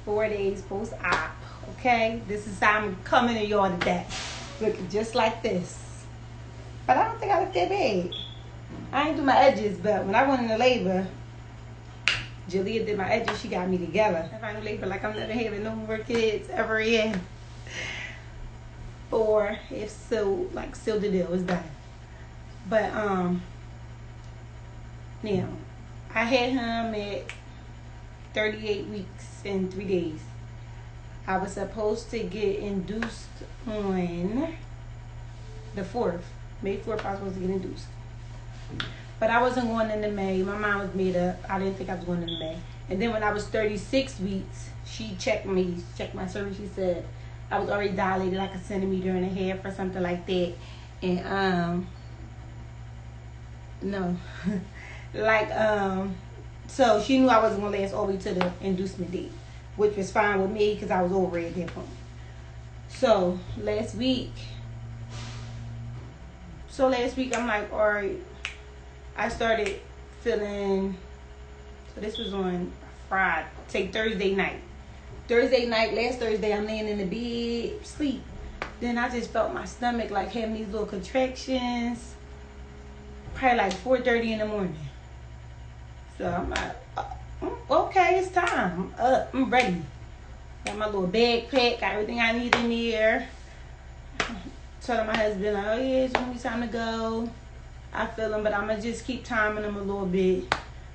4 days post-op. Okay, this is how I'm coming to y'all today, looking just like this. But I don't think I look that bad. I ain't do my edges, but when I went into labor, Jalea did my edges. She got me together. If I do labor like I'm never having no more kids ever again. Or if so, like still the deal is done. But now I had him at 38 weeks and 3 days. I was supposed to get induced on the 4th. May 4th I was supposed to get induced. But I wasn't going into May. My mind was made up. I didn't think I was going into May. And then when I was 36 weeks, she checked me, checked my cervix. She said I was already dilated like a centimeter and a half or something like that. And no. So she knew I wasn't going to last all the way to the inducement date, which was fine with me because I was over at that point. So last week I'm like, all right, I started feeling, so this was on Friday, Thursday night. Last Thursday, I'm laying in the bed, sleep. Then I just felt my stomach like having these little contractions, probably like 4:30 in the morning. So I'm like, okay, it's time. I'm ready. Got my little backpack, got everything I need in there. Told my husband, like, oh yeah, it's gonna be time to go. I feel them, but I'm gonna just keep timing them a little bit.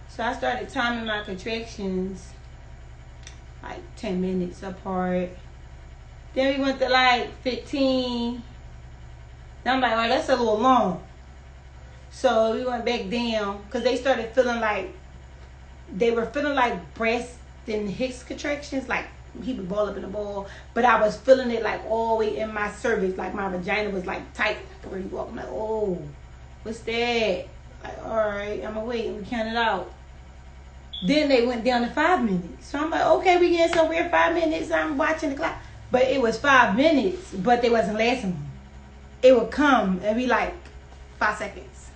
So I started timing my contractions like 10 minutes apart. Then we went to like 15. Then I'm like, oh, that's a little long. So we went back down because they started feeling like, they were feeling like breast and hips contractions, like he would ball up in a ball, but I was feeling it like all the way in my cervix, like my vagina was like tight where you walk. I'm like, oh, what's that? Like, all right, I'm gonna wait and we count it out. Then they went down to 5 minutes. So I'm like, okay, we getting somewhere 5 minutes. I'm watching the clock. But it was 5 minutes, but they wasn't lasting long. It would come and be like 5 seconds.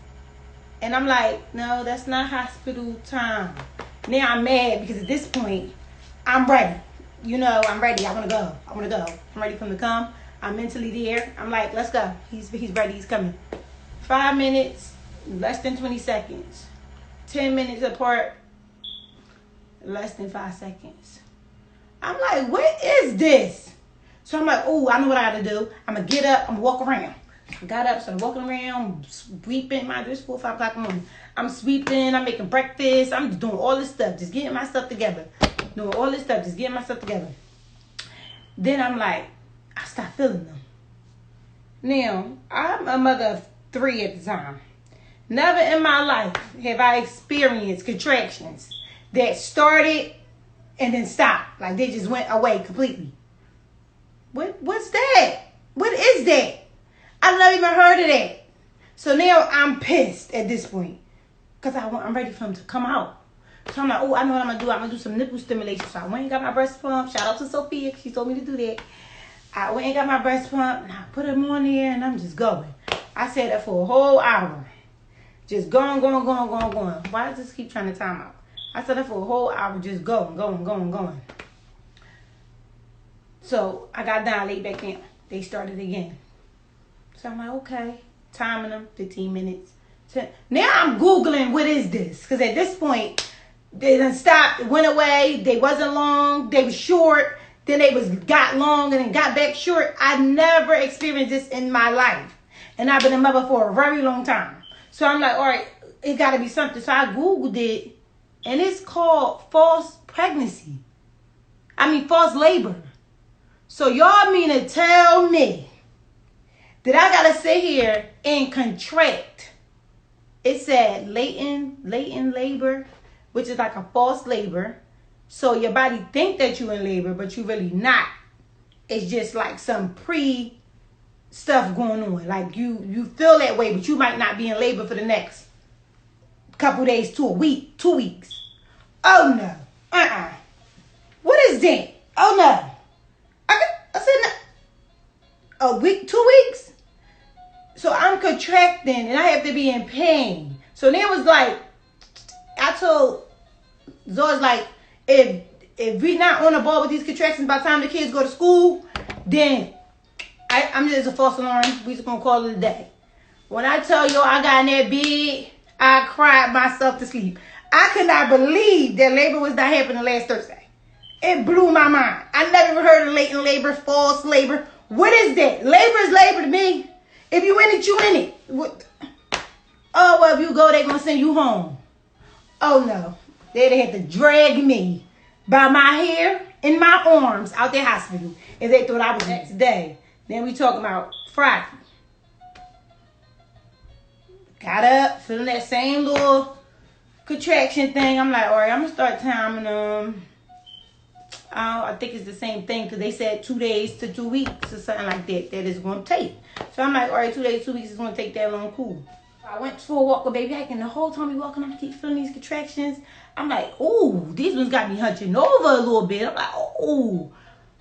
And I'm like, no, that's not hospital time. Now I'm mad because at this point, I'm ready. You know, I'm ready. I want to go. I'm ready for him to come. I'm mentally there. I'm like, let's go. He's ready. He's coming. 5 minutes, less than 20 seconds. 10 minutes apart, less than 5 seconds. I'm like, what is this? So I'm like, oh, I know what I got to do. I'm going to get up. I'm going to walk around. I got up, started walking around, sweeping. It's 4 or 5 o'clock in the morning. I'm sweeping. I'm making breakfast. I'm just doing all this stuff. Just getting my stuff together. Then I'm like, I stopped feeling them. Now, I'm a mother of 3 at the time. Never in my life have I experienced contractions that started and then stopped. Like they just went away completely. What's that? What is that? I've never even heard of that. So now I'm pissed at this point. Because I'm ready for him to come out. So I'm like, oh, I know what I'm going to do. I'm going to do some nipple stimulation. So I went and got my breast pump. Shout out to Sophia. She told me to do that. I went and got my breast pump. And I put them on there. And I'm just going. I sat there for a whole hour. Just going. Why does this keep trying to time out? I sat there for a whole hour just going. So I got down, laid back down. They started again. So I'm like, okay. Timing them, 15 minutes. Now I'm Googling, what is this? Because at this point, they done stopped, it went away. They wasn't long. They was short. Then they got long and then got back short. I never experienced this in my life. And I've been a mother for a very long time. So I'm like, all right, it got to be something. So I Googled it. And it's called false labor. So y'all mean to tell me that I got to sit here and contract? It said latent labor, which is like a false labor. So your body think that you're in labor, but you really not. It's just like some stuff going on. Like you feel that way, but you might not be in labor for the next couple days to a week, 2 weeks. Oh no. What is that? Oh no. I said no. A week, 2 weeks? So I'm contracting and I have to be in pain. So then it was like, I told Zoe's like, if if we not on the ball with these contractions by the time the kids go to school, then I'm just a false alarm. We just gonna call it a day. When I tell you I got in that bed, I cried myself to sleep. I could not believe that labor was not happening last Thursday. It blew my mind. I never even heard of latent labor, false labor. What is that? Labor is labor to me. If you in it, you in it. What? Oh, well, if you go, they're going to send you home. Oh, no. They'd have to drag me by my hair and my arms out the hospital if they thought I was next day. Then we talking about Friday. Got up, feeling that same little contraction thing. I'm like, all right, I'm going to start timing them. I think it's the same thing because they said 2 days to 2 weeks or something like that it's going to take. So I'm like, all right, 2 days, 2 weeks is going to take that long. Cool. I went for a walk with baby Ike, and the whole time we walking, I keep feeling these contractions. I'm like, ooh, these ones got me hunching over a little bit. I'm like, ooh,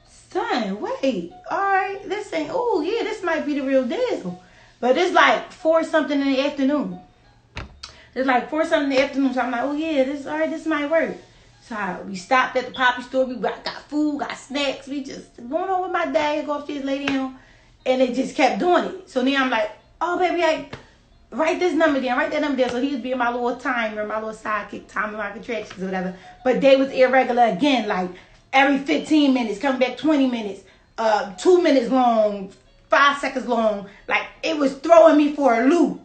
son, wait, all right, this ain't, ooh, yeah, this might be the real deal. But it's like 4 something in the afternoon. It's like 4 something in the afternoon, so I'm like, oh yeah, all right, this might work. So we stopped at the Poppy store. We got food, got snacks. We just going on with my dad, go upstairs, lay down, and it just kept doing it. So then I'm like, oh baby, write this number down, write that number down. So he was being my little timer, my little sidekick, timing my contractions or whatever. But they was irregular again, like every 15 minutes, coming back 20 minutes, 2 minutes long, 5 seconds long. Like it was throwing me for a loop.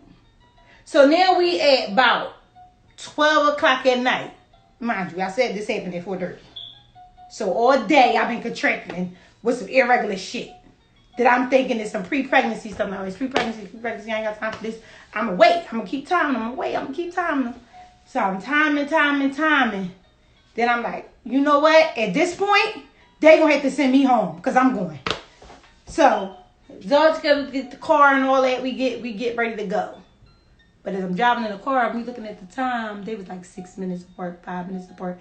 So now we at about 12 o'clock at night. Mind you, I said this happened at 4:30. So all day I've been contracting with some irregular shit that I'm thinking is some pre-pregnancy stuff. Now it's pre-pregnancy, I ain't got time for this. I'm going to wait. I'm going to keep timing them. I'm going to keep timing them. So I'm timing. Then I'm like, you know what? At this point, they going to have to send me home because I'm going. So George get the car and all that. We get ready to go. But as I'm driving in the car, me looking at the time, they was like 6 minutes apart, 5 minutes apart.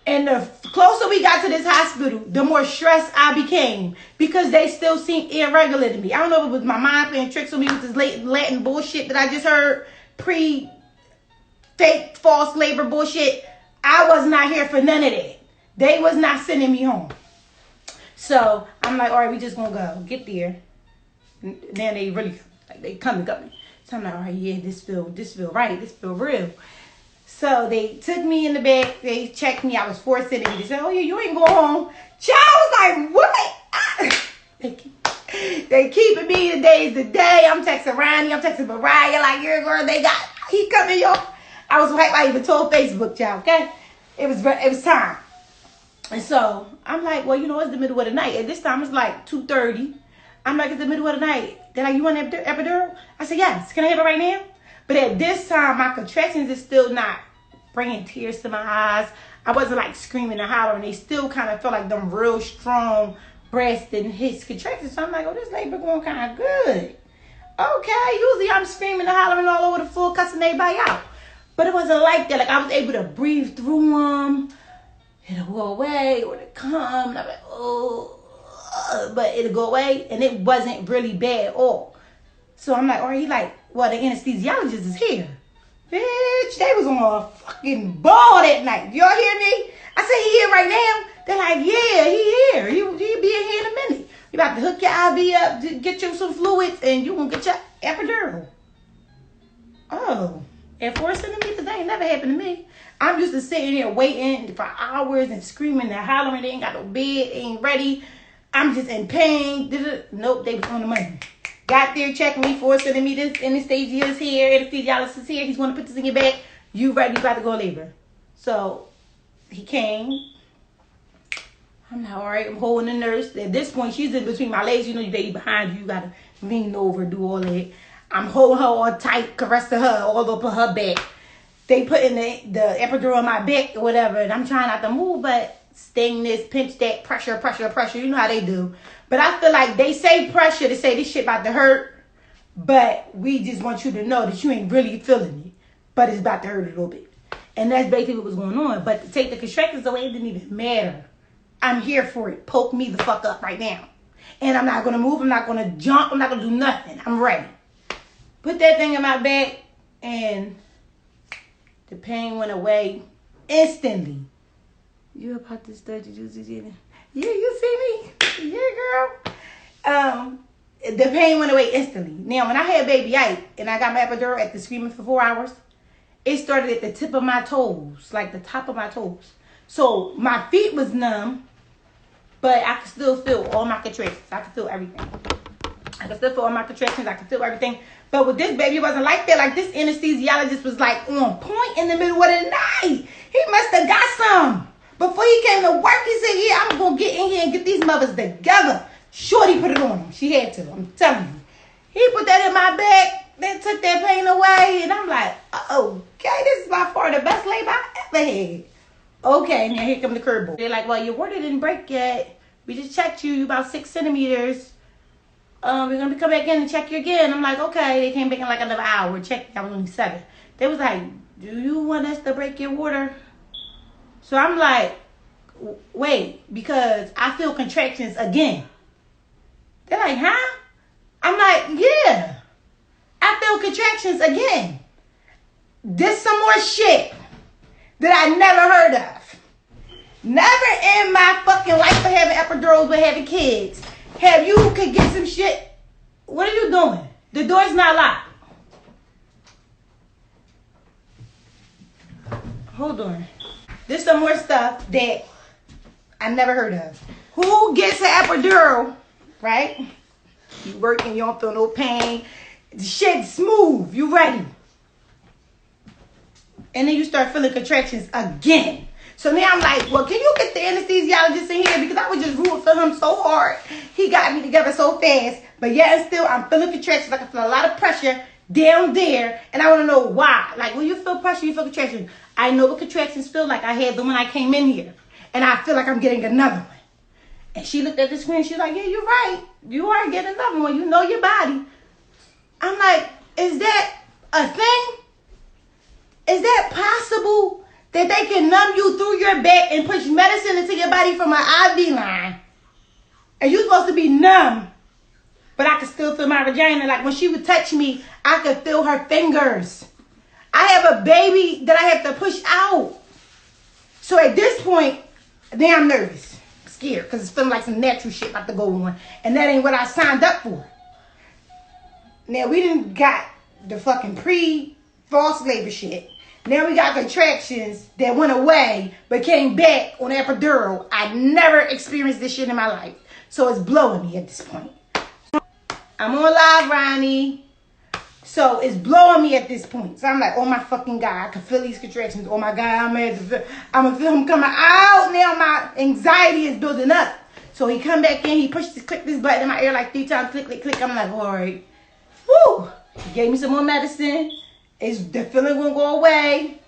And the closer we got to this hospital, the more stressed I became because they still seemed irregular to me. I don't know if it was my mind playing tricks on me with this Latin bullshit that I just heard, fake, false labor bullshit. I was not here for none of that. They was not sending me home. So I'm like, all right, we just gonna go. Get there. And then they really, like, they come and got me. So I'm like, all right, yeah, this feel right. This feel real. So they took me in the back. They checked me. I was 4 centimeters. They said, oh, yeah, you ain't going home. Child was like, what? They keeping me today's the day. I'm texting Ronnie. I'm texting Mariah. Like, your girl, he coming, y'all. I was like, I even told Facebook, child, okay? It was time. And so I'm like, well, you know, it's the middle of the night. At this time, it's like 2:30. I'm like, it's the middle of the night. They're like, you want an epidural? I said, yes. Can I have it right now? But at this time, my contractions is still not bringing tears to my eyes. I wasn't like screaming and hollering. They still kind of felt like them real strong breasts and his contractions. So I'm like, oh, this labor going kind of good. Okay, usually I'm screaming and hollering all over the floor, cussing everybody out. But it wasn't like that. Like I was able to breathe through them. It'll go away or it'll come. And I'm like, oh. But it'll go away, and it wasn't really bad at all. So I'm like, he like, well, the anesthesiologist is here. Bitch, they was on a fucking ball that night. Y'all hear me? I said, he here right now? They're like, yeah, he here. He'll be in here in a minute. We about to hook your IV up, to get you some fluids, and you gonna get your epidural. Oh, at 4 centimeters, that ain't never happened to me. I'm used to sitting here waiting for hours and screaming and hollering. They ain't got no bed, they ain't ready. I'm just in pain. Nope, they was on the money. Got there, checking me 4 centimeters. Anesthesia is here. Anesthesiologist is here. He's going to put this in your back. You ready? You about to go labor. So he came. I'm like, all right. I'm holding the nurse. At this point, she's in between my legs. You know, your baby behind you. You got to lean over, do all that. I'm holding her all tight, caressing her all over her back. They putting the epidural on my back or whatever. And I'm trying not to move, but sting this, pinch that, pressure. You know how they do. But I feel like they say pressure. They say this shit about to hurt. But we just want you to know that you ain't really feeling it. But it's about to hurt a little bit. And that's basically what was going on. But to take the contractions away, it didn't even matter. I'm here for it. Poke me the fuck up right now. And I'm not going to move. I'm not going to jump. I'm not going to do nothing. I'm ready. Put that thing in my back. And the pain went away instantly. You about to start your juicy Jenny? Yeah, you see me? Yeah, girl. The pain went away instantly. Now, when I had baby Ike and I got my epidural after screaming for 4 hours, it started at the tip of my toes, like the top of my toes. So my feet was numb, but I could still feel all my contractions. I could feel everything. I could still feel all my contractions. I could feel everything. But with this baby, it wasn't like that. Like, this anesthesiologist was like on point in the middle of the night. He must have got some. Before he came to work, he said, yeah, I'm going to get in here and get these mothers together. Shorty put it on him. She had to. I'm telling you. He put that in my back. Then took that pain away. And I'm like, okay, this is by far the best labor I ever had. Okay, now here come the curveball. They're like, well, your water didn't break yet. We just checked you. You about 6 centimeters. We're going to come back in and check you again. I'm like, okay. They came back in like another hour. Checked. I was only 7. They was like, do you want us to break your water? So I'm like, wait, because I feel contractions again. They're like, huh? I'm like, yeah. I feel contractions again. This some more shit that I never heard of. Never in my fucking life of having epidurals but having kids have you could get some shit. What are you doing? The door's not locked. Hold on. There's some more stuff that I never heard of. Who gets an epidural, right? You working, you don't feel no pain. The shit's smooth. You ready. And then you start feeling contractions again. So now I'm like, well, can you get the anesthesiologist in here? Because I was just rooting for him so hard. He got me together so fast. But yet and still, I'm feeling contractions. Like I feel a lot of pressure down there. And I want to know why. Like, when you feel pressure, you feel contractions. I know what contractions feel like. I had them when I came in here. And I feel like I'm getting another one. And she looked at the screen. She's like, yeah, you're right. You are getting another one. You know your body. I'm like, is that a thing? Is that possible? That they can numb you through your back and push medicine into your body from an IV line. And you're supposed to be numb. But I could still feel my vagina. Like when she would touch me, I could feel her fingers. I have a baby that I have to push out. So at this point, then I'm nervous. Scared. Because it's feeling like some natural shit about to go on. And that ain't what I signed up for. Now we didn't got the fucking false labor shit. Now we got contractions that went away but came back on epidural. I never experienced this shit in my life. So it's blowing me at this point. I'm on live, Ronnie. So it's blowing me at this point. So I'm like, oh my fucking God, I can feel these contractions. Oh my God, I'm gonna feel them coming out. Now my anxiety is building up. So he come back in, he clicked this button in my ear like 3 times, click, click, click. I'm like, all right. Woo! He gave me some more medicine. The feeling won't go away.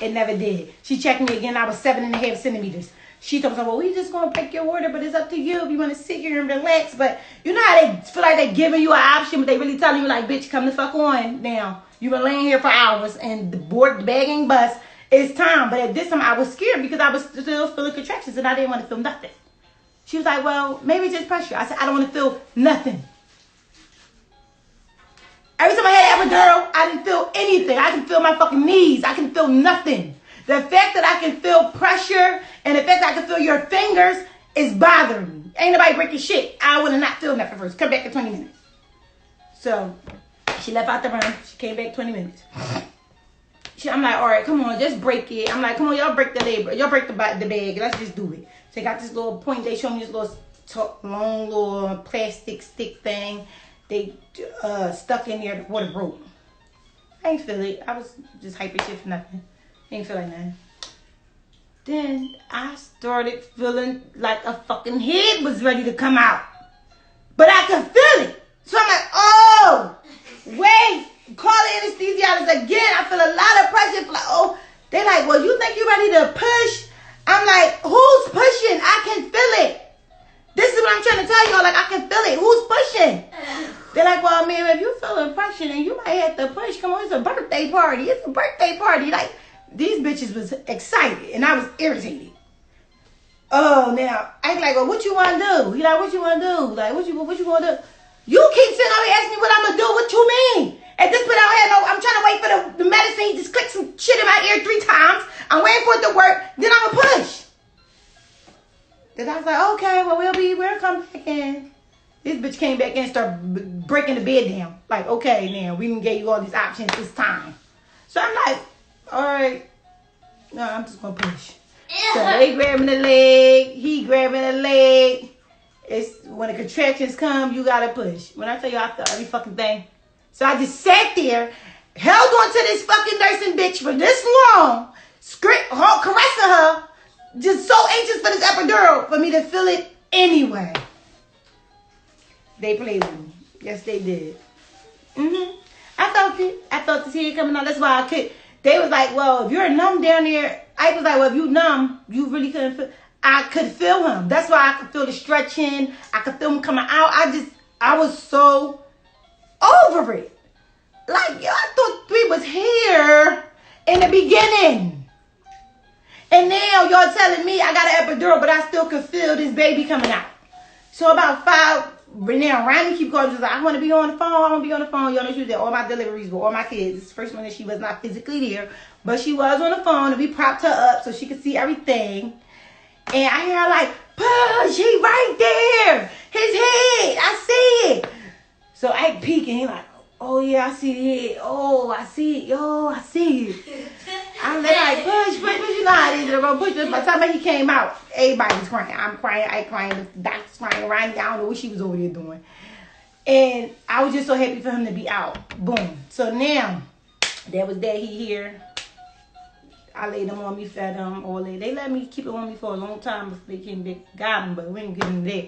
It never did. She checked me again. I was 7.5 centimeters. She told me, well, we just going to break your water, but it's up to you if you want to sit here and relax. But you know how they feel like they're giving you an option, but they really telling you, like, bitch, come the fuck on now. You've been laying here for hours, and the bag ain't bust. It's time. But at this time, I was scared because I was still feeling contractions, and I didn't want to feel nothing. She was like, well, maybe just pressure. I said, I don't want to feel nothing. Every time I had epidural, I didn't feel anything. I can feel my fucking knees. I can feel nothing. The fact that I can feel pressure and the fact that I can feel your fingers is bothering me. Ain't nobody breaking shit. I would have not feel nothing first. Come back in 20 minutes. So she left out the room. She came back 20 minutes. I'm like, all right, come on, just break it. I'm like, come on, y'all break the labor. Y'all break the bag. Let's just do it. So they got this little point. They showed me this little long little plastic stick thing. They stuck in there, the water broke. I ain't feel it. I was just hyper shit for nothing. Ain't feel like nothing. Then I started feeling like a fucking head was ready to come out. But I could feel it. So I'm like, oh, wait. Call the anesthesiologist again. I feel a lot of pressure. Like, oh, they like, well, you think you ready to push? I'm like, who's pushing? I can feel it. This is what I'm trying to tell y'all. Like, I can feel it. Who's pushing? They're like, well, man, if you feeling pressure, then you might have to push. Come on, it's a birthday party. It's a birthday party. Like, these bitches was excited, and I was irritated. Oh, now, I like, well, what you want to do? He like, what you want to do? Like, what you want to do? You keep sitting over here asking me what I'm going to do. What you mean? At this point, I don't have no, I'm trying to wait for the medicine. He just clicked some shit in my ear 3 times. I'm waiting for it to work. Then I'm going to push. Then I was like, okay, well, we'll come back in. This bitch came back in and started breaking the bed down. Like, okay, now, we done gave you all these options this time. So I'm like, all right. No, I'm just going to push. So they grabbing the leg. He grabbing the leg. It's when the contractions come, you got to push. When I tell you, I felt every fucking thing. So I just sat there, held on to this fucking nursing bitch for this long, caressing her, just so anxious for this epidural for me to feel it anyway. They played with me. Yes, they did. I felt it. I felt the tear coming out. That's why I could. They was like, well, if you're numb down there, I was like, well, if you numb, you really couldn't feel. I could feel him. That's why I could feel the stretching. I could feel him coming out. I was so over it. Like, yo, I thought we was here in the beginning. And now y'all telling me I got an epidural, but I still could feel this baby coming out. So about 5, now Ryan keep calling, just like, I want to be on the phone. I want to be on the phone. Y'all know she was there. All my deliveries with all my kids. This first one that she was not physically there, but she was on the phone, and we propped her up so she could see everything. And I hear her like, push, he right there. His head, I see it. So I peek and he like, oh yeah, I see the head. Oh, I see it. Yo, I see it. I'm like, push. You know how it is. They're going to push this. By the time he came out, everybody's crying. I'm crying. I crying. The doctor's crying. Ryan, I don't know what she was over there doing. And I was just so happy for him to be out. Boom. So now, that was that. He here. I laid him on me, fed him all day. They let me keep it on me for a long time before they came back, got him, but we didn't get him there.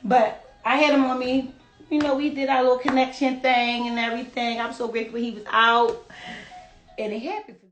But I had him on me. You know, we did our little connection thing and everything. I'm so grateful he was out. And it happened for me.